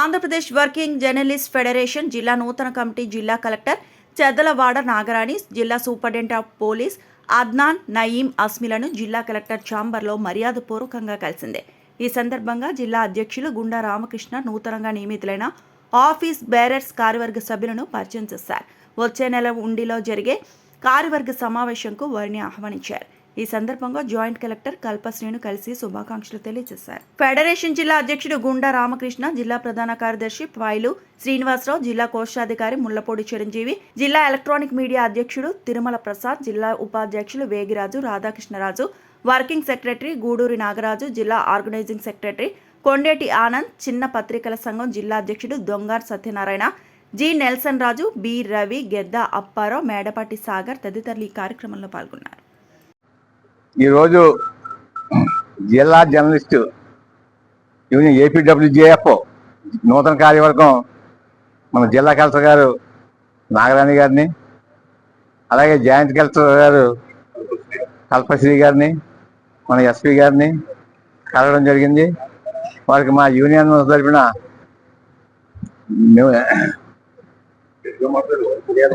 Andhra Pradesh working journalist federation జిల్లా నూతన committee జిల్లా కలెక్టర్ చెద్దలవాడ నాగరాణి, జిల్లా superintendent of police Adnan Nayeem అస్మిలను జిల్లా కలెక్టర్ ఛాంబర్లో మర్యాదపూర్వకంగా కలిసింది. ఈ సందర్భంగా జిల్లా అధ్యక్షులు గుండా రామకృష్ణ నూతనంగా నియమితులైన ఆఫీస్ బేరర్స్ కార్యవర్గ సభ్యులను పరిచయం చేశారు. వచ్చే నెల ఉండిలో జరిగే కార్యవర్గ సమావేశంకు వారిని ఆహ్వానించారు. ఈ సందర్భంగా జాయింట్ కలెక్టర్ కల్పశ్రీను కలిసి శుభాకాంక్షలు తెలియజేశారు. ఫెడరేషన్ జిల్లా అధ్యక్షుడు గుండా రామకృష్ణ, జిల్లా ప్రధాన కార్యదర్శి పైలు శ్రీనివాసరావు, జిల్లా కోశాధికారి ముళ్లపూడి చిరంజీవి, జిల్లా ఎలక్ట్రానిక్ మీడియా అధ్యక్షుడు తిరుమల ప్రసాద్, జిల్లా ఉపాధ్యక్షులు వేగిరాజు రాధాకృష్ణరాజు, వర్కింగ్ సెక్రటరీ గూడూరి నాగరాజు, జిల్లా ఆర్గనైజింగ్ సెక్రటరీ కొండేటి ఆనంద్, చిన్న పత్రికల సంఘం జిల్లా అధ్యక్షుడు దొంగార్ సత్యనారాయణ, జి నెల్సన్ రాజు, బి రవి, గెద్ద అప్పారావు, మేడపాటి సాగర్ తదితరులు ఈ కార్యక్రమంలో పాల్గొన్నారు. ఈరోజు జిల్లా జర్నలిస్టు యూనియన్ ఏపీడబ్ల్యూజేఎఫ్ నూతన కార్యవర్గం మన జిల్లా కలెక్టర్ గారు నాగరాణి గారిని, అలాగే జాయింట్ కలెక్టర్ గారు కల్పశ్రీ గారిని, మన ఎస్పీ గారిని కలవడం జరిగింది. వారికి మా యూనియన్ తరఫున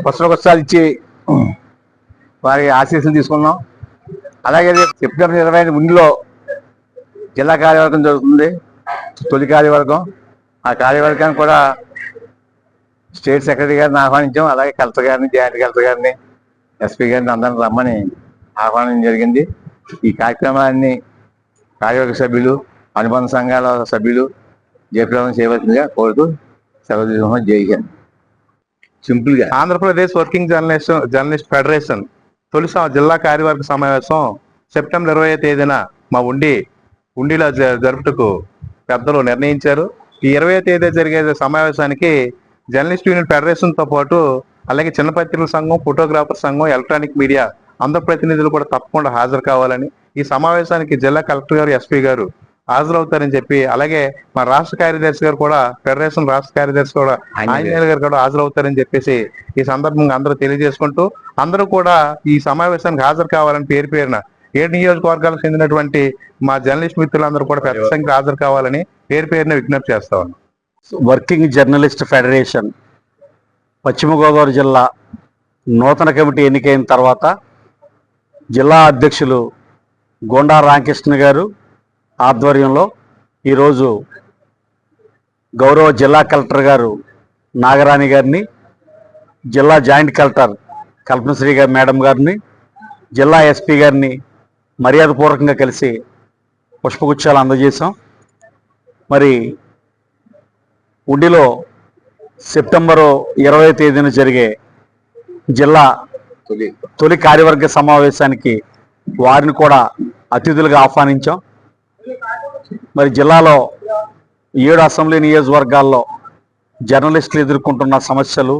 పుస్తకాలు ఇచ్చి వారికి ఆశీస్సులు తీసుకున్నాం. అలాగే సెప్టెంబర్ 28 జిల్లా కార్యవర్గం జరుగుతుంది, తొలి కార్యవర్గం. ఆ కార్యవర్గాన్ని కూడా స్టేట్ సెక్రటరీ గారిని ఆహ్వానించాం. అలాగే కలెక్టర్ గారిని, జాయింట్ కలెక్టర్ గారిని, ఎస్పీ గారిని అందరిని రమ్మని ఆహ్వానం జరిగింది. ఈ కార్యక్రమాన్ని కార్యవర్గ సభ్యులు, అనుబంధ సంఘాల సభ్యులు జయప్రదం చేయవలసిందిగా కోరుతూ సెలవు తీసుకున్నాం. జై హింద్. సింపుల్గా ఆంధ్రప్రదేశ్ వర్కింగ్ జర్నలిస్ట్ ఫెడరేషన్ తొలి జిల్లా కార్యవర్గ సమావేశం సెప్టెంబర్ 20వ తేదీన మా ఉండిలో జరుపుటకు పెద్దలు నిర్ణయించారు. ఈ 20వ తేదీ జరిగే సమావేశానికి జర్నలిస్ట్ యూనియన్ ఫెడరేషన్తో పాటు అలాగే చిన్న పత్రికల సంఘం, ఫోటోగ్రాఫర్ సంఘం, ఎలక్ట్రానిక్ మీడియా అందరు ప్రతినిధులు కూడా తప్పకుండా హాజరు కావాలని, ఈ సమావేశానికి జిల్లా కలెక్టర్ గారు, ఎస్పీ గారు హాజరవుతారని చెప్పి, అలాగే మా రాష్ట్ర కార్యదర్శి గారు కూడా, ఫెడరేషన్ రాష్ట్ర కార్యదర్శి కూడా ఆంజనేయులు గారు కూడా హాజరవుతారని చెప్పేసి ఈ సందర్భంగా అందరూ తెలియజేసుకుంటూ, అందరూ కూడా ఈ సమావేశానికి హాజరు కావాలని పేరున 7 నియోజకవర్గాలకు చెందినటువంటి మా జర్నలిస్ట్ మిత్రులందరూ కూడా పెద్ద సంఖ్యలో హాజరు కావాలని పేరున విజ్ఞప్తి చేస్తా ఉన్నాం. వర్కింగ్ జర్నలిస్ట్ ఫెడరేషన్ పశ్చిమ గోదావరి జిల్లా నూతన కమిటీ ఎన్నికైన తర్వాత జిల్లా అధ్యక్షులు గోండా రామకృష్ణ గారు ఆధ్వర్యంలో ఈరోజు గౌరవ జిల్లా కలెక్టర్ గారు నాగరాణి గారిని, జిల్లా జాయింట్ కలెక్టర్ కల్పశ్రీ గారి మేడం గారిని, జిల్లా ఎస్పీ గారిని మర్యాదపూర్వకంగా కలిసి పుష్పగుచ్చాలు అందజేశాం. మరి ఉండిలో సెప్టెంబరు 20వ తేదీన జరిగే జిల్లా తొలి కార్యవర్గ సమావేశానికి వారిని కూడా అతిథులుగా ఆహ్వానించాం. మరి జిల్లాలో 7 అసెంబ్లీ నియోజకవర్గాల్లో జర్నలిస్టులు ఎదుర్కొంటున్న సమస్యలు,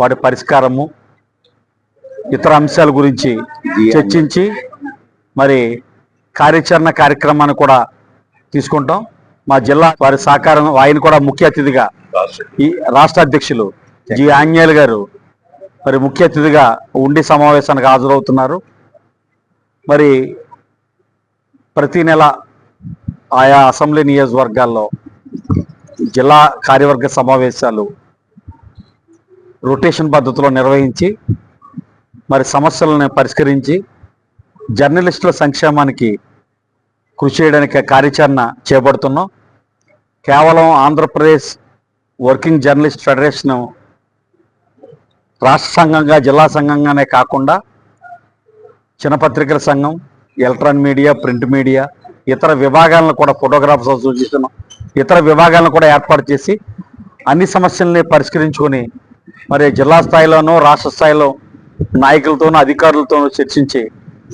వాటి పరిష్కారము, ఇతర అంశాల గురించి చర్చించి మరి కార్యాచరణ కార్యక్రమాన్ని కూడా తీసుకుంటాం. మా జిల్లా వారి సహకారం, ఆయన కూడా ముఖ్య అతిథిగా ఈ రాష్ట్ర అధ్యక్షులు జి ఆంజనేయులు గారు మరి ముఖ్య అతిథిగా ఉండి సమావేశానికి హాజరవుతున్నారు. మరి ప్రతి నెల ఆయా అసెంబ్లీ నియోజకవర్గాల్లో జిల్లా కార్యవర్గ సమావేశాలు రొటేషన్ పద్ధతిలో నిర్వహించి మరి సమస్యలను పరిష్కరించి జర్నలిస్టుల సంక్షేమానికి కృషి చేయడానికి కార్యాచరణ చేపడుతున్నాం. కేవలం ఆంధ్రప్రదేశ్ వర్కింగ్ జర్నలిస్ట్ ఫెడరేషన్ రాష్ట్ర సంఘంగా, జిల్లా సంఘంగానే కాకుండా చిన్న పత్రికల సంఘం, ఎలక్ట్రానిక్ మీడియా, ప్రింట్ మీడియా, ఇతర విభాగాలను కూడా, ఫోటోగ్రాఫర్స్ అసోసియేషన్ ఇతర విభాగాలను కూడా ఏర్పాటు చేసి అన్ని సమస్యల్ని పరిష్కరించుకొని మరి జిల్లా స్థాయిలోనూ రాష్ట్ర స్థాయిలో నాయకులతోనూ అధికారులతోనూ చర్చించి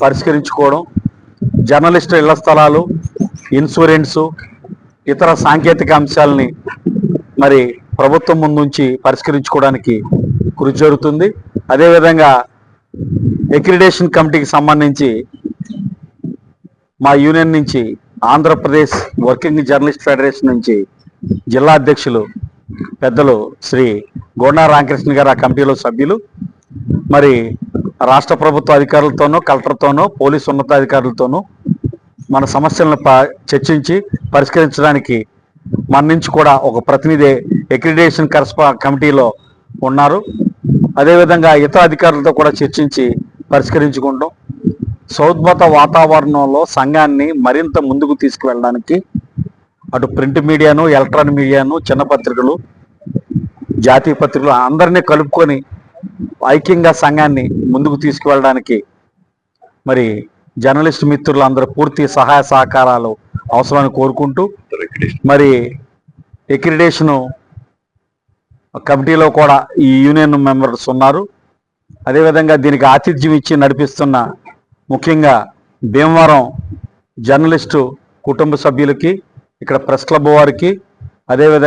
పరిష్కరించుకోవడం, జర్నలిస్టు ఇళ్ల స్థలాలు, ఇన్సూరెన్సు, ఇతర సాంకేతిక అంశాలని మరి ప్రభుత్వం ముందుంచి పరిష్కరించుకోవడానికి కృషి జరుగుతుంది. అదేవిధంగా అక్రిడేషన్ కమిటీకి సంబంధించి మా యూనియన్ నుంచి, ఆంధ్రప్రదేశ్ వర్కింగ్ జర్నలిస్ట్ ఫెడరేషన్ నుంచి జిల్లా అధ్యక్షులు పెద్దలు శ్రీ గోండా రామకృష్ణ గారు ఆ కమిటీలో సభ్యులు. మరి రాష్ట్ర ప్రభుత్వ అధికారులతోనూ, కలెక్టర్తోనూ, పోలీసు ఉన్నతాధికారులతోనూ మన సమస్యలను చర్చించి పరిష్కరించడానికి మన నుంచి కూడా ఒక ప్రతినిధి అక్రిడిటేషన్ కమిటీలో ఉన్నారు. అదేవిధంగా ఇతర అధికారులతో కూడా చర్చించి పరిష్కరించుకుంటాం. సౌద్భత వాతావరణంలో సంఘాన్ని మరింత ముందుకు తీసుకువెళ్ళడానికి అటు ప్రింట్ మీడియాను, ఎలక్ట్రానిక్ మీడియాను, చిన్న పత్రికలు, జాతీయ పత్రికలు అందరినీ కలుపుకొని ఐక్యంగా సంఘాన్ని ముందుకు తీసుకువెళ్ళడానికి మరి జర్నలిస్ట్ మిత్రులందరూ పూర్తి సహాయ సహకారాలు అవసరమని కోరుకుంటూ, మరి అక్రిడిటేషన్ కమిటీలో కూడా ఈ యూనియన్ మెంబర్స్ ఉన్నారు. అదేవిధంగా దీనికి ఆతిథ్యం ఇచ్చి నడిపిస్తున్న ముఖ్యంగా భీమవరం జర్నలిస్టు కుటుంబ సభ్యులకి, ఇక్కడ ప్రెస్ క్లబ్ వారికి, అదేవిధంగా